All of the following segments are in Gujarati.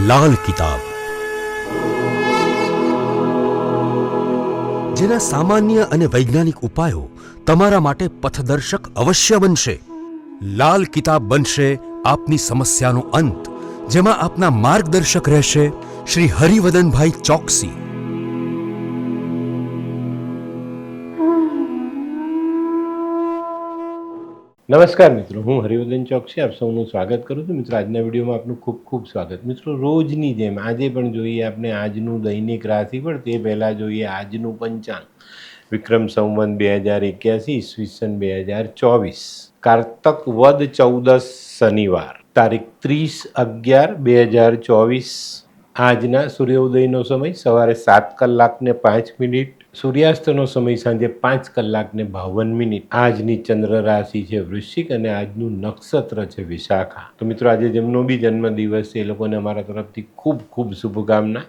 લાલ કિતાબ, જેના સામાન્ય અને વૈજ્ઞાનિક ઉપાયો તમારા માટે પથદર્શક અવશ્ય બનશે. લાલ કિતાબ બનશે આપની સમસ્યાનો અંત, જેમાં આપના માર્ગદર્શક રહેશે શ્રી હરિવદનભાઈ ચોકસી. નમસ્કાર મિત્રો, હું હરિવર્ધન ચોકસી આપ સૌનું સ્વાગત કરું છું. મિત્રો, આજના વિડીયોમાં આપનું ખૂબ ખૂબ સ્વાગત. મિત્રો, રોજની જેમ આજે પણ જોઈએ આપણે આજનું દૈનિક રાશિફળ. તે પહેલાં જોઈએ આજનું પંચાંગ. વિક્રમ સંવત 2081 ઈસવીસન 2024, કારતક વદ 14 શનિવાર, તારીખ 30/11/2024. આજના સૂર્યોદયનો સમય સવારે 7:05, સૂર્યાસ્તનો સમય સાંજે 5:52. આજની ચંદ્ર રાશિ છે વૃશ્ચિક અને આજનું નક્ષત્ર છે વિશાખા. તો મિત્રો, આજે જેમનો બી જન્મદિવસ છે એ લોકોને અમારા તરફથી ખૂબ ખૂબ શુભકામના.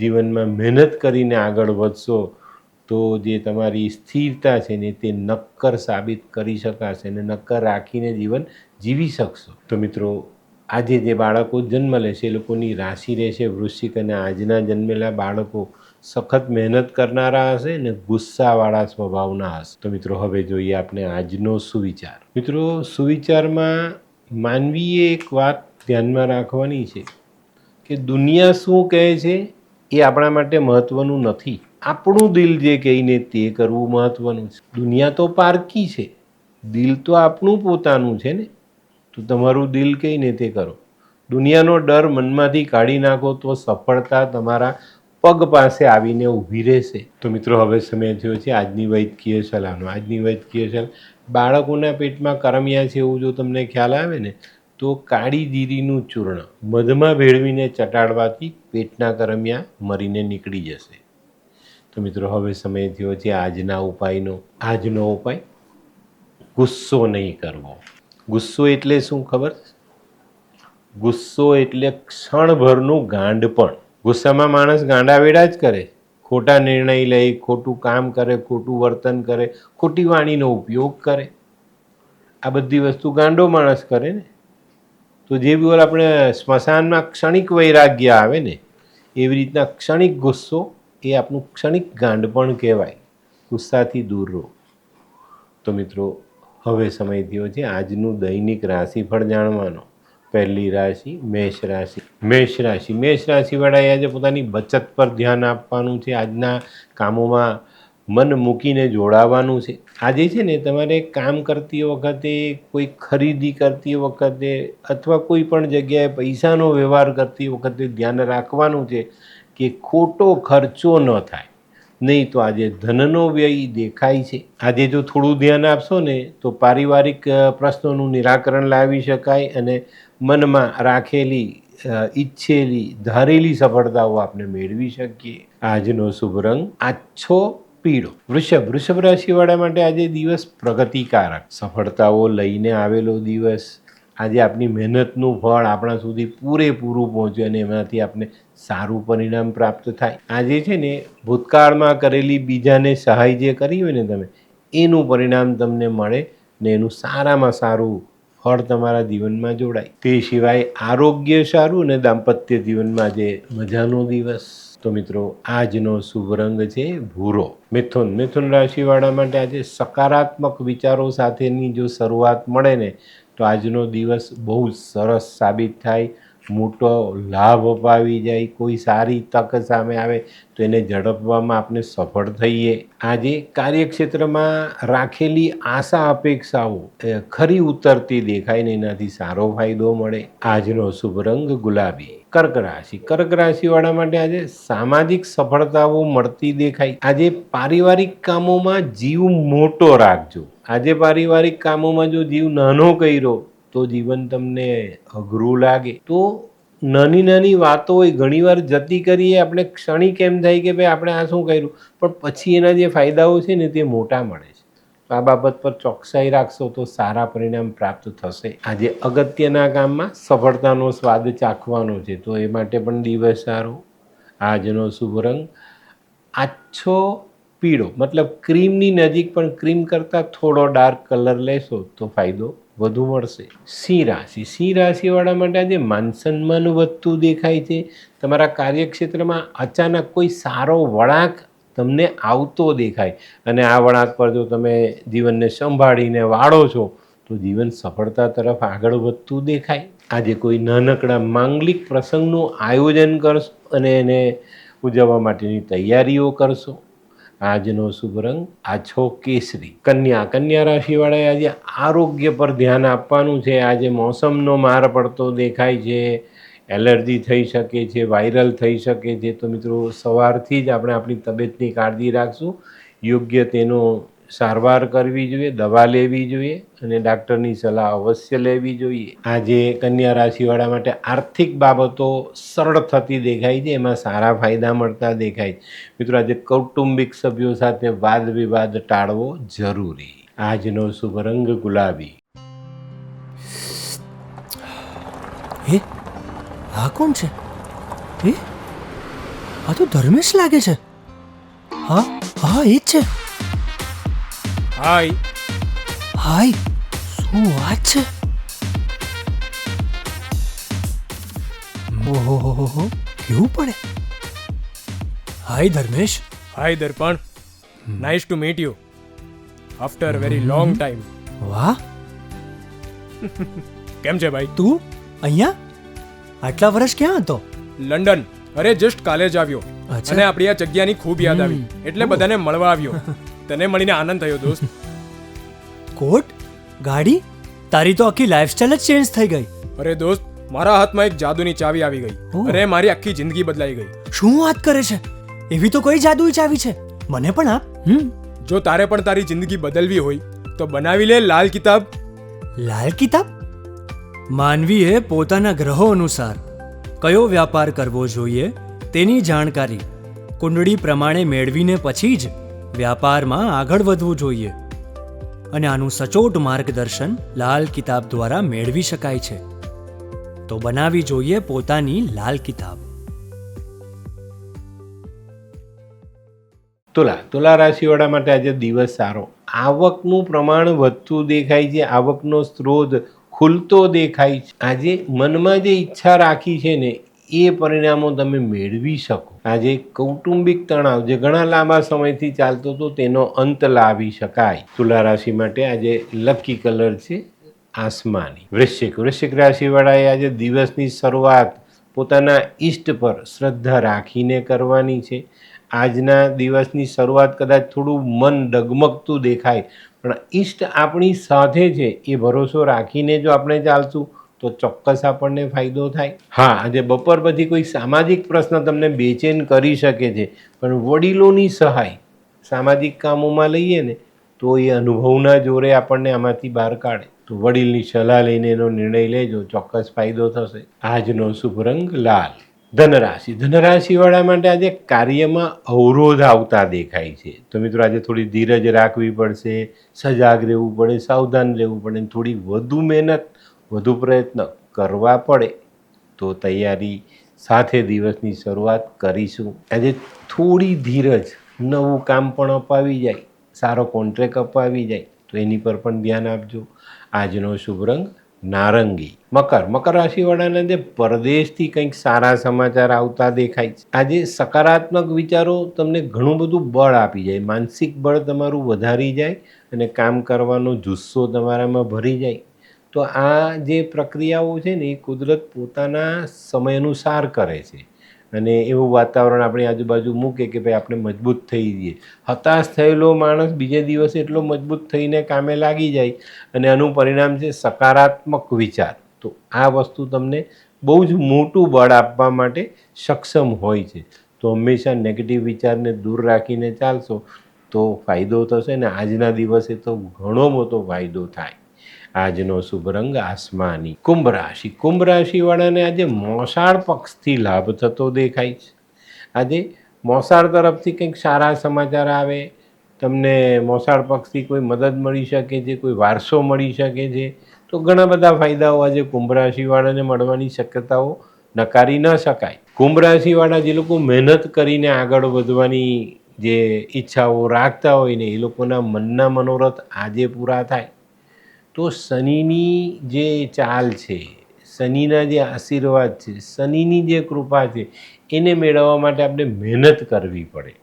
જીવનમાં મહેનત કરીને આગળ વધશો તો જે તમારી સ્થિરતા છે ને તે નક્કર સાબિત કરી શકાશે અને નક્કર રાખીને જીવન જીવી શકશો. તો મિત્રો, આજે જે બાળકો જન્મ લેશે એ લોકોની રાશિ રહેશે વૃશ્ચિક અને આજના જન્મેલા બાળકો સખત મહેનત કરનારા હશે અને ગુસ્સાવાળા સ્વભાવના હશે. તો મિત્રો, હવે જોઈએ આપણે આજનો સુવિચાર. મિત્રો, સુવિચારમાં માનવીએ એક વાત ધ્યાનમાં રાખવાની છે કે દુનિયા શું કહે છે એ આપણા માટે મહત્વનું નથી. આપણું દિલ જે કહીને તે કરવું મહત્વનું છે. દુનિયા તો પારકી છે, દિલ તો આપણું પોતાનું છે ને. તો તમારું દિલ કહીને તે કરો. દુનિયાનો ડર મનમાંથી કાઢી નાખો તો સફળતા તમારા પગ પાસે આવીને ઊભી રહેશે. તો મિત્રો, હવે સમય થયો છે આજની વૈદ્યકીય સલાહનો. આજની વૈદ્યકીય સલાહ, બાળકોના પેટમાં કરમિયા છે એવું જો તમને ખ્યાલ આવે ને તો કાળી જીરીનું ચૂર્ણ મધમાં ભેળવીને ચટાડવાથી પેટના કરમિયા મરીને નીકળી જશે. તો મિત્રો, હવે સમય થયો છે આજના ઉપાયનો. આજનો ઉપાય, ગુસ્સો નહીં કરવો. ગુસ્સો એટલે શું ખબર? ગુસ્સો એટલે ક્ષણભરનું ગાંડપણ. ગુસ્સામાં માણસ ગાંડાવેડા જ કરે, ખોટા નિર્ણય લે, ખોટું કામ કરે, ખોટું વર્તન કરે, ખોટી વાણીનો ઉપયોગ કરે. આ બધી વસ્તુ ગાંડો માણસ કરે ને. તો જે બી આપણે સ્મશાનમાં ક્ષણિક વૈરાગ્ય આવે ને એવી રીતના ક્ષણિક ગુસ્સો એ આપણું ક્ષણિક ગાંડપણ કહેવાય. ગુસ્સાથી દૂર રહો. તો મિત્રો, હવે સમય થયો છે આજનું દૈનિક રાશિફળ જાણવાનો. પહેલી રાશિ મેષ રાશિ. મેષ રાશિવાળાએ આજે પોતાની બચત પર ધ્યાન આપવાનું છે. આજના કામોમાં મન મૂકીને જોડાવાનું છે. આજે છે ને તમારે કામ કરતી વખતે, કોઈ ખરીદી કરતી વખતે અથવા કોઈ પણ જગ્યાએ પૈસાનો વ્યવહાર કરતી વખતે ધ્યાન રાખવાનું છે કે ખોટો ખર્ચો ન થાય, નહીં તો આજે ધનનો વ્યય દેખાય છે. આજે જો થોડું ધ્યાન આપશો ને તો પારિવારિક પ્રશ્નોનું નિરાકરણ લાવી શકાય અને મનમાં રાખેલી, ઈચ્છેલી, ધારેલી સફળતાઓ આપણે મેળવી શકીએ. આજનો શુભ રંગ આછો પીળો. વૃષભ રાશિવાળા માટે આજે દિવસ પ્રગતિકારક, સફળતાઓ લઈને આવેલો દિવસ. આજે આપણી મહેનતનું ફળ આપણા સુધી પૂરેપૂરું પહોંચે અને એમાંથી આપણે સારું પરિણામ પ્રાપ્ત થાય. આજે છે ને ભૂતકાળમાં કરેલી બીજાને સહાય જે કરી હોય ને તમે, એનું પરિણામ તમને મળે ને એનું સારામાં સારું ફળ તમારા જીવનમાં જોડાય. તે સિવાય આરોગ્ય સારું અને દાંપત્ય જીવનમાં આજે મજાનો દિવસ. તો મિત્રો, આજનો શુભ રંગ છે ભૂરો. મિથુન રાશિવાળા માટે આજે સકારાત્મક વિચારો સાથેની જો શરૂઆત મળે ને તો આજનો દિવસ બહુ સરસ સાબિત થાય, મોટો લાભ અપાવી જાય. કોઈ સારી તક સામે આવે તો એને ઝડપવામાં આપણે સફળ થઈએ. આજે કાર્યક્ષેત્રમાં રાખેલી આશા અપેક્ષાઓ ખરી ઉતરતી દેખાય ને એનાથી સારો ફાયદો મળે. આજનો શુભ રંગ ગુલાબી. કર્ક રાશિવાળા માટે આજે સામાજિક સફળતાઓ મળતી દેખાય. આજે પારિવારિક કામોમાં જીવ મોટો રાખજો. આજે પારિવારિક કામોમાં જો જીવ નાનો કર્યો તો જીવન તમને અઘરું લાગે. તો નાની નાની વાતો હોય, ઘણીવાર જતી કરીએ આપણે, ક્ષણિક એમ થાય કે ભાઈ આપણે આ શું કર્યું, પણ પછી એના જે ફાયદાઓ છે ને તે મોટા મળે છે. આ બાબત પર ચોકસાઈ રાખશો તો સારા પરિણામ પ્રાપ્ત થશે. આજે અગત્યના કામમાં સફળતાનો સ્વાદ ચાખવાનો છે, તો એ માટે પણ દિવસ સારો. આજનો શુભ રંગ આછો પીળો, મતલબ ક્રીમની નજીક, પણ ક્રીમ કરતાં થોડો ડાર્ક કલર લેશો તો ફાયદો વધુ મળશે. સિંહ રાશિવાળા માટે આજે માન સન્માન વધતું દેખાય છે. તમારા કાર્યક્ષેત્રમાં અચાનક કોઈ સારો વળાંક તમને આવતો દેખાય અને આ વળાંક પર જો તમે જીવનને સંભાળીને વાળો છો તો જીવન સફળતા તરફ આગળ વધતું દેખાય. આજે કોઈ નાનકડા માંગલિક પ્રસંગનું આયોજન કરશો અને એને ઉજવવા માટેની તૈયારીઓ કરશો. આજનો શુભ રંગ આછો કેસરી. કન્યા રાશિવાળાએ આજે આરોગ્ય પર ધ્યાન આપવાનું છે. આજે મોસમનો માર પડતો દેખાય છે, એલર્જી થઈ શકે છે, વાયરલ થઈ શકે છે. તો મિત્રો સવારથી જ આપણે આપણી તબિયતની કાળજી રાખશું. યોગ્ય તેનો સારવાર કરવી જોઈએ, દવા લેવી જોઈએ અને ડાક્ટરની સલાહ અવશ્ય લેવી જોઈએ. આજે કન્યા રાશિવાળા માટે આર્થિક બાબતો સરળ થતી દેખાય છે, એમાં સારા ફાયદા મળતા દેખાય. મિત્રો આજે કૌટુંબિક સભ્યો સાથે વાદ વિવાદ ટાળવો જરૂરી. આજનો શુભ રંગ ગુલાબી. હે આ કોણ છે? હે આ તો ધર્મેશ લાગે છે. હા હા એ જ છે. હાય. હાય, શું વાત છે? ઓહો, કેવું પડે? Hi Dharmesh. Hi Darpan. Nice to meet you after very long time. વાહ, કેમ છે ભાઈ? તું અહીંયા આટલા વર્ષ ક્યાં હતો? લંડન. અરે જસ્ટ કાલે જ આવ્યો અચ્છા. અને આપણી આ જગ્યાની ખૂબ યાદ આવી એટલે બધાને મળવા આવ્યો. તને મળીને આનંદ થયો દોસ્ત. કોટ, ગાડી, તારી તો આખી લાઈફસ્ટાઈલ જ ચેન્જ થઈ ગઈ. અરે દોસ્ત, મારા હાથમાં એક જાદુની ચાવી આવી ગઈ ઓહ. અને મારી આખી જિંદગી બદલાઈ ગઈ. શું વાત કરે છે? એવી તો કોઈ જાદુઈ ચાવી છે, મને પણ આપ. જો તારે પણ તારી જિંદગી બદલવી હોય તો બનાવી લે લાલ કિતાબ. લાલ કિતાબ? માનવીએ પોતાના ગ્રહો અનુસાર કયો વ્યાપાર કરવો જોઈએ તેની જાણકારી કુંડળી પ્રમાણે મેળવીને પછી જ વ્યાપારમાં આગળ વધવું જોઈએ અને આનું સચોટ માર્ગદર્શન લાલ કિતાબ દ્વારા મેળવી શકાય છે. તો બનાવી જોઈએ પોતાની લાલ કિતાબ. તુલા રાશિવાળા માટે આજે દિવસ સારો. આવકનું પ્રમાણ વધતું દેખાય છે, આવકનો સ્ત્રોત ખુલતો દેખાય છે. આજે મનમાં જે ઈચ્છા રાખી છે ને એ પરિણામો તમે મેળવી શકો. આજે કૌટુંબિક તણાવ જે ઘણા લાંબા સમયથી ચાલતો હતો તેનો અંત લાવી શકાય. તુલા રાશિ માટે આજે લકી કલર છે આસમાની. વૃશ્ચિક રાશિવાળાએ આજે દિવસની શરૂઆત પોતાના ઈષ્ટ પર શ્રદ્ધા રાખીને કરવાની છે. આજના દિવસની શરૂઆત કદાચ થોડું મન ડગમગતું દેખાય પણ ઈષ્ટ આપણી સાથે છે એ ભરોસો રાખીને જો આપણે ચાલશું તો ચોક્કસ આપણને ફાયદો થાય. હા, આજે બપોર પછી કોઈ સામાજિક પ્રશ્ન તમને બેચેન કરી શકે છે પણ વડીલોની સહાય સામાજિક કામોમાં લઈએ ને તો એ અનુભવના જોરે આપણને આમાંથી બહાર કાઢે. તો વડીલની સલાહ લઈને એનો નિર્ણય લેજો, ચોક્કસ ફાયદો થશે. આજનો શુભ રંગ લાલ. ધનરાશિવાળા માટે આજે કાર્યમાં અવરોધ આવતા દેખાય છે. તો મિત્રો આજે થોડી ધીરજ રાખવી પડશે, સજાગ રહેવું પડે, સાવધાન રહેવું પડે, થોડી વધુ મહેનત, વધુ પ્રયત્ન કરવા પડે. તો તૈયારી સાથે દિવસની શરૂઆત કરીશું. આજે થોડી ધીરજ, નવું કામ પણ અપાવી જાય, સારો કોન્ટ્રાક્ટ અપાવી જાય તો એની પર પણ ધ્યાન આપજો. આજનો શુભ રંગ નારંગી. મકર રાશિવાળાને જે પરદેશથી કંઈક સારા સમાચાર આવતા દેખાય છે. આજે સકારાત્મક વિચારો તમને ઘણું બધું બળ આપી જાય, માનસિક બળ તમારું વધારી જાય અને કામ કરવાનો જુસ્સો તમારામાં ભરી જાય. તો આ જે પ્રક્રિયાઓ છે ને એ કુદરત પોતાના સમય અનુસાર કરે છે અને એવું વાતાવરણ આપણી આજુબાજુ મૂકે કે ભાઈ આપણે મજબૂત થઈ જઈએ. હતાશ થયેલો માણસ બીજે દિવસે એટલો મજબૂત થઈને કામે લાગી જાય અને આનું પરિણામ છે સકારાત્મક વિચાર. તો આ વસ્તુ તમને બહુ જ મોટું બળ આપવા માટે સક્ષમ હોય છે. તો હંમેશા નેગેટિવ વિચારને દૂર રાખીને ચાલશો તો ફાયદો થશે ને આજના દિવસે તો ઘણો મોટો ફાયદો થાય. આજનો શુભ રંગ આસમાની. કુંભ રાશિવાળાને આજે મોસાળ પક્ષથી લાભ થતો દેખાય છે. આજે મોસાળ તરફથી કંઈક સારા સમાચાર આવે, તમને મોસાળ પક્ષથી કોઈ મદદ મળી શકે છે, કોઈ વારસો મળી શકે છે. તો ઘણા બધા ફાયદાઓ આજે કુંભ રાશિવાળાને મળવાની શક્યતાઓ નકારી ન શકાય. કુંભ રાશિવાળા જે લોકો મહેનત કરીને આગળ વધવાની જે ઈચ્છાઓ રાખતા હોય ને એ લોકોના મનના મનોરથ આજે પૂરા થાય. તો શનિની જે ચાલ છે, શનિના જે આશીર્વાદ છે, શનિની જે કૃપા છે, એને મેળવવા માટે આપણે મહેનત કરવી પડે.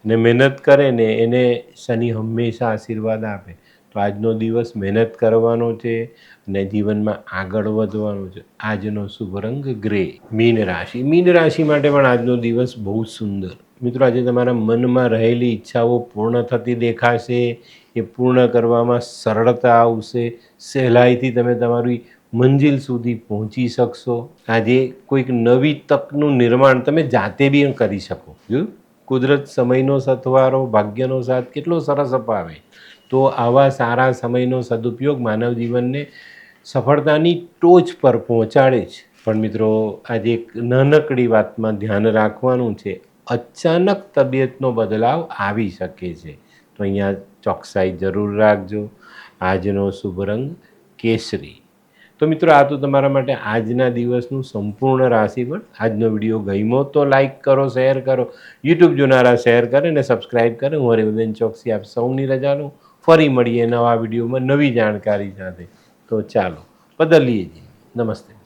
ને મહેનત કરે ને એને શનિ હંમેશા આશીર્વાદ આપે. તો આજનો દિવસ મહેનત કરવાનો છે અને જીવનમાં આગળ વધવાનું છે. આજનો શુભ રંગ ગ્રે. મીન રાશિ, મીન રાશિ માટે પણ આજનો દિવસ બહુ સુંદર. મિત્રો, આજે તમારા મનમાં રહેલી ઈચ્છાઓ પૂર્ણ થતી દેખાશે. એ પૂર્ણ કરવામાં સરળતા આવશે. સહેલાઈથી તમે તમારી મંજિલ સુધી પહોંચી શકશો. આજે કોઈક નવી તકનું નિર્માણ તમે જાતે બી કરી શકો. જોયું? કુદરત સમયનો સથવારો, ભાગ્યનો સાથ કેટલો સરસ અપાવે. તો આવા સારા સમયનો સદુપયોગ માનવ જીવનને સફળતાની ટોચ પર પહોંચાડે છે. પણ મિત્રો, આજે એક નાનકડી વાતમાં ધ્યાન રાખવાનું છે. અચાનક તબિયતનો બદલાવ આવી શકે છે. તો અહીંયા ચોકસાઈ જરૂર રાખજો. આજનો શુભ રંગ કેસરી. તો મિત્રો, આ તો તમારા માટે આજના દિવસનું સંપૂર્ણ રાશિફળ. આજનો વિડીયો ગમ્યો તો લાઈક કરો, શેર કરો. યુટ્યુબ જોનારા શેર કરે અને સબસ્ક્રાઈબ કરે. હું હરિવર્ધન ચોકસી આપ સૌની રજા લઉં. ફરી મળીએ નવા વિડીયોમાં નવી જાણકારી સાથે. તો ચાલો બદલીએ. નમસ્તે.